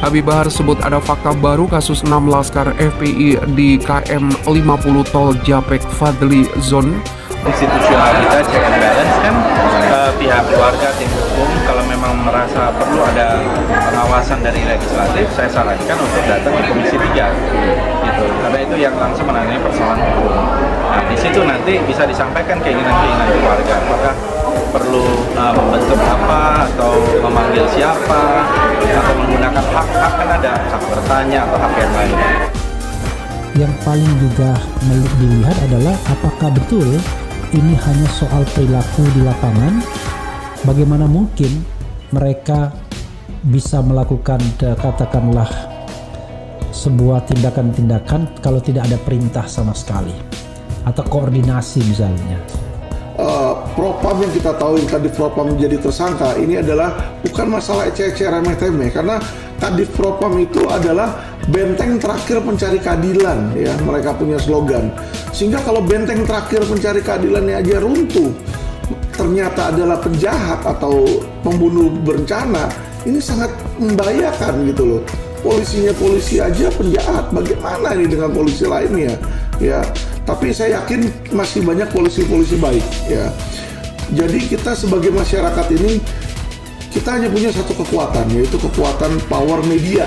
Habib Bahar sebut ada fakta baru kasus 6 laskar FPI di KM 50 Tol Japek Fadli Zon. Institusional kita check and balance kan, pihak keluarga, tim hukum kalau memang merasa perlu ada pengawasan dari legislatif, saya sarankan untuk datang ke Komisi 3 gitu, karena itu yang langsung menangani persoalan hukum. Nah di situ nanti bisa disampaikan keinginan-keinginan keluarga, apakah perlu membentuk apa atau memanggil siapa atau menggunakan hak-hak, kan ada hak bertanya atau hak yang lain. Yang paling juga dilihat adalah apakah betul ini hanya soal perilaku di lapangan. Bagaimana mungkin mereka bisa melakukan katakanlah sebuah tindakan-tindakan kalau tidak ada perintah sama sekali atau koordinasi misalnya. Propam yang kita tahu yang Kadif Propam menjadi tersangka ini adalah bukan masalah ecek-ecek remeh-temeh, karena Kadif Propam itu adalah benteng terakhir pencari keadilan, ya, mereka punya slogan. Sehingga kalau benteng terakhir pencari keadilannya aja runtuh, ternyata adalah penjahat atau pembunuh berencana, ini sangat membahayakan gitu loh. Polisinya polisi aja penjahat, bagaimana ini dengan polisi lainnya, ya. Tapi saya yakin masih banyak polisi-polisi baik, ya. Jadi kita sebagai masyarakat ini, kita hanya punya satu kekuatan, yaitu kekuatan power media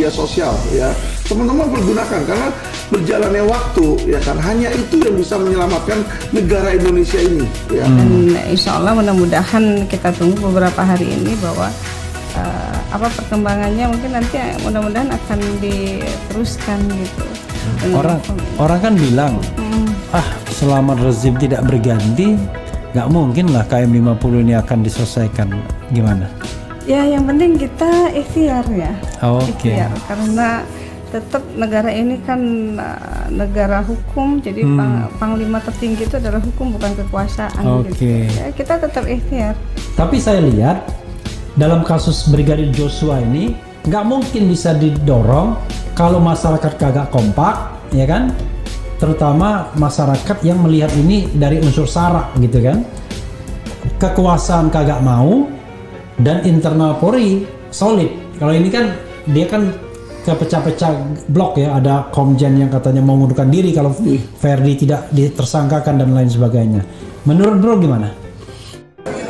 sosial, ya. Teman-teman pergunakan, karena berjalannya waktu, ya kan, hanya itu yang bisa menyelamatkan negara Indonesia ini, ya. Dan insya Allah mudah-mudahan kita tunggu beberapa hari ini bahwa apa perkembangannya, mungkin nanti mudah-mudahan akan diteruskan gitu. Orang kan bilang, selama rezim tidak berganti, nggak mungkin lah KM 50 ini akan diselesaikan. Gimana? Ya yang penting kita ikhtiar ya. Ikhtiar, karena tetap negara ini kan negara hukum, jadi panglima tertinggi itu adalah hukum, bukan kekuasaan. Gitu. Ya, kita tetap ikhtiar. Tapi saya lihat dalam kasus Brigadir Joshua ini nggak mungkin bisa didorong kalau masyarakat kagak kompak, ya kan? Terutama masyarakat yang melihat ini dari unsur sara gitu kan. Kekuasaan kagak mau dan internal Polri solid. Kalau ini kan dia kan kepecah-pecah blok ya, ada Komjen yang katanya mau mengundurkan diri kalau Ferdi tidak ditersangkakan dan lain sebagainya. Menurut Bro gimana?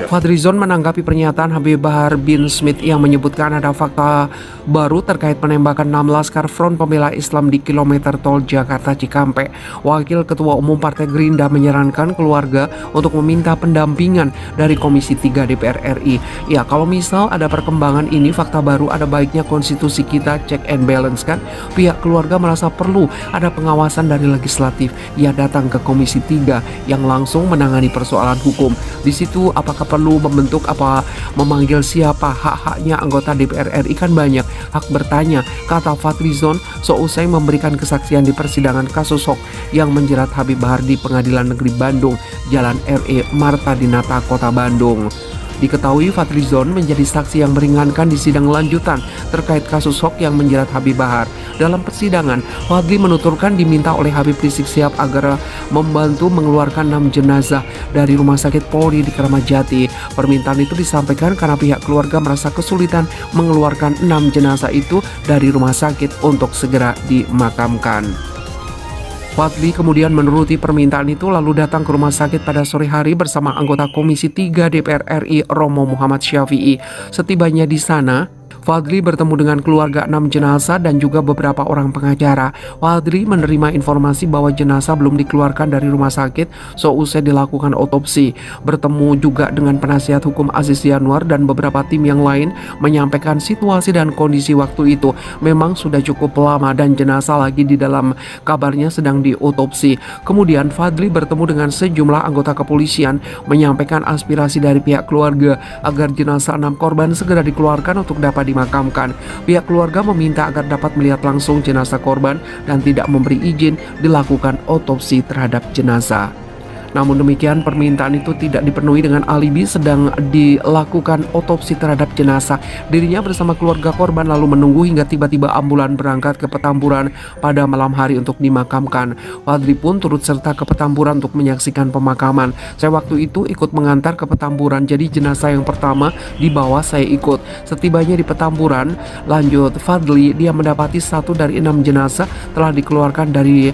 Fadlizon menanggapi pernyataan Habib Bahar bin Smith yang menyebutkan ada fakta baru terkait penembakan 6 laskar Front Pembela Islam di kilometer tol Jakarta Cikampek. Wakil Ketua Umum Partai Gerindra menyarankan keluarga untuk meminta pendampingan dari Komisi 3 DPR RI. Ya, kalau misal ada perkembangan ini, fakta baru, ada baiknya konstitusi kita check and balance kan. Pihak keluarga merasa perlu ada pengawasan dari legislatif. Ia datang ke Komisi 3 yang langsung menangani persoalan hukum. Di situ apakah perlu membentuk apa, memanggil siapa, hak-haknya anggota DPR RI kan banyak, hak bertanya, kata Fadlizon seusai memberikan kesaksian di persidangan kasus hoax yang menjerat Habib Bahar di Pengadilan Negeri Bandung, Jalan RE Marta Dinata, Kota Bandung. Diketahui Fadlizon menjadi saksi yang meringankan di sidang lanjutan terkait kasus hoax yang menjerat Habib Bahar. Dalam persidangan, Fadli menuturkan diminta oleh Habib Rizik Syihab agar membantu mengeluarkan 6 jenazah dari Rumah Sakit Polri di Kramat Jati. Permintaan itu disampaikan karena pihak keluarga merasa kesulitan mengeluarkan 6 jenazah itu dari rumah sakit untuk segera dimakamkan. Fadli kemudian menuruti permintaan itu lalu datang ke rumah sakit pada sore hari bersama anggota Komisi 3 DPR RI Romo Muhammad Syafi'i. Setibanya di sana, Fadli bertemu dengan keluarga 6 jenazah dan juga beberapa orang pengacara. Fadli menerima informasi bahwa jenazah belum dikeluarkan dari rumah sakit seusai dilakukan otopsi. Bertemu juga dengan penasihat hukum Aziz Yanuar dan beberapa tim yang lain, menyampaikan situasi dan kondisi waktu itu memang sudah cukup lama dan jenazah lagi di dalam, kabarnya sedang diotopsi. Kemudian Fadli bertemu dengan sejumlah anggota kepolisian, menyampaikan aspirasi dari pihak keluarga agar jenazah 6 korban segera dikeluarkan untuk dapat dimakamkan. Pihak keluarga meminta agar dapat melihat langsung jenazah korban dan tidak memberi izin dilakukan otopsi terhadap jenazah. Namun demikian, permintaan itu tidak dipenuhi dengan alibi sedang dilakukan otopsi terhadap jenazah. Dirinya bersama keluarga korban lalu menunggu hingga tiba-tiba ambulan berangkat ke Petamburan pada malam hari untuk dimakamkan. Fadli pun turut serta ke Petamburan untuk menyaksikan pemakaman. Saya waktu itu ikut mengantar ke Petamburan, jadi jenazah yang pertama dibawa saya ikut. Setibanya di Petamburan, lanjut Fadli, dia mendapati 1 dari 6 jenazah telah dikeluarkan dari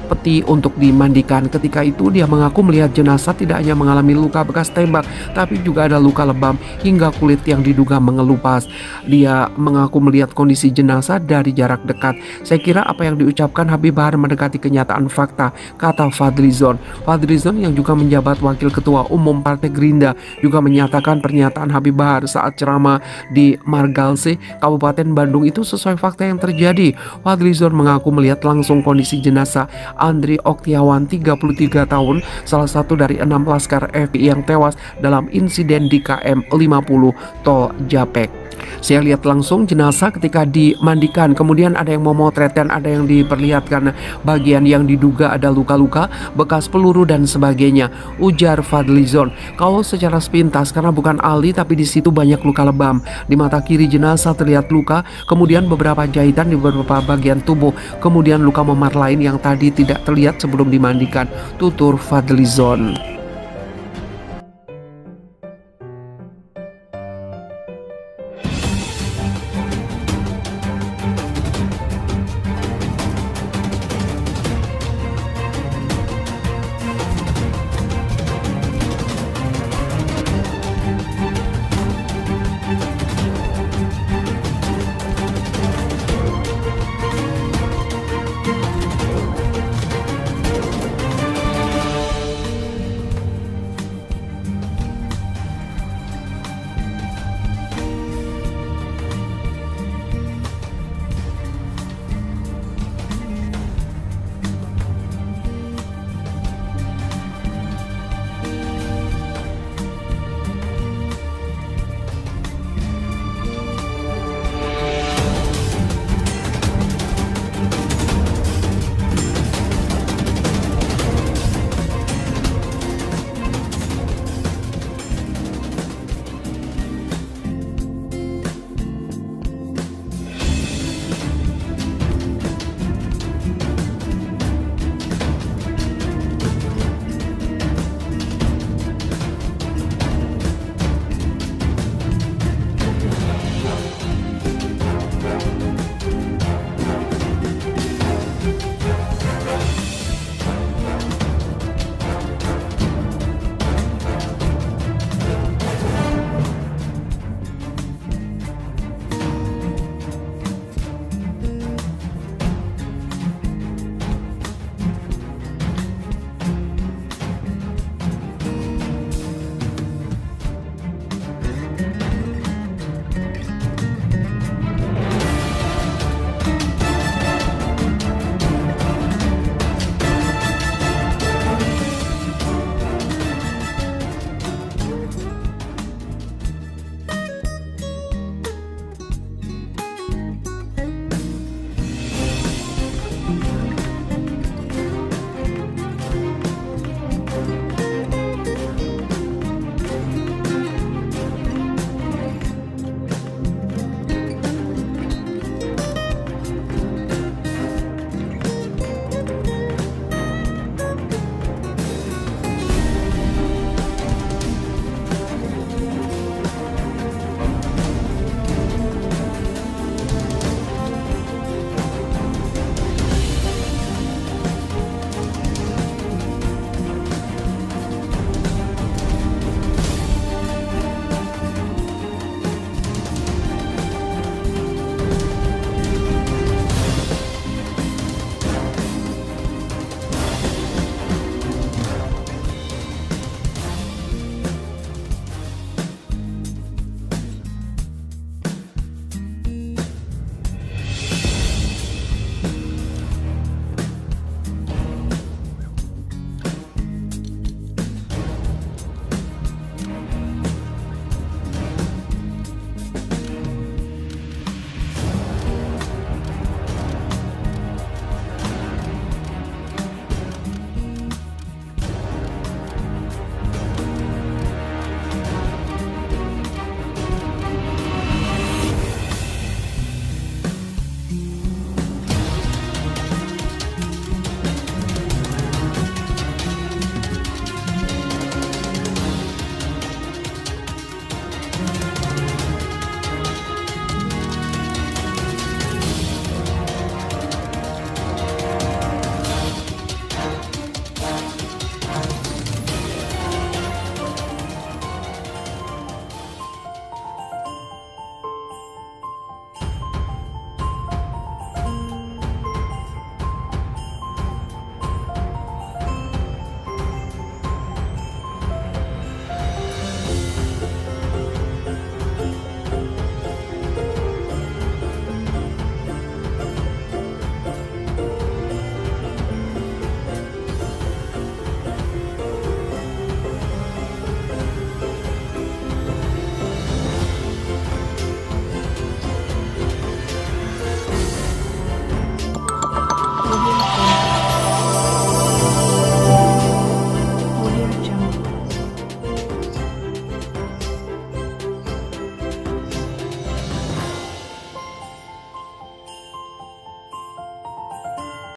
peti untuk dimandikan. Ketika itu dia mengaku melihat jenazah tidak hanya mengalami luka bekas tembak, tapi juga ada luka lebam hingga kulit yang diduga mengelupas. Dia mengaku melihat kondisi jenazah dari jarak dekat. Saya kira apa yang diucapkan Habib Bahar mendekati kenyataan fakta, kata Fadlizon. Fadlizon yang juga menjabat Wakil Ketua Umum Partai Gerindra juga menyatakan pernyataan Habib Bahar saat ceramah di Margalse, Kabupaten Bandung itu sesuai fakta yang terjadi. Fadlizon mengaku melihat langsung kondisi jenazah Andri Oktiawan 33 tahun, salah satu dari 6 laskar FPI yang tewas dalam insiden di KM 50 Tol Japek. Saya lihat langsung jenazah ketika dimandikan, kemudian ada yang memotret dan ada yang diperlihatkan bagian yang diduga ada luka-luka, bekas peluru dan sebagainya, ujar Fadlizon. Kalau secara sepintas, karena bukan ahli tapi di situ banyak luka lebam. Di mata kiri jenazah terlihat luka, kemudian beberapa jahitan di beberapa bagian tubuh, kemudian luka memar lain yang tadi tidak terlihat sebelum dimandikan, tutur Fadlizon.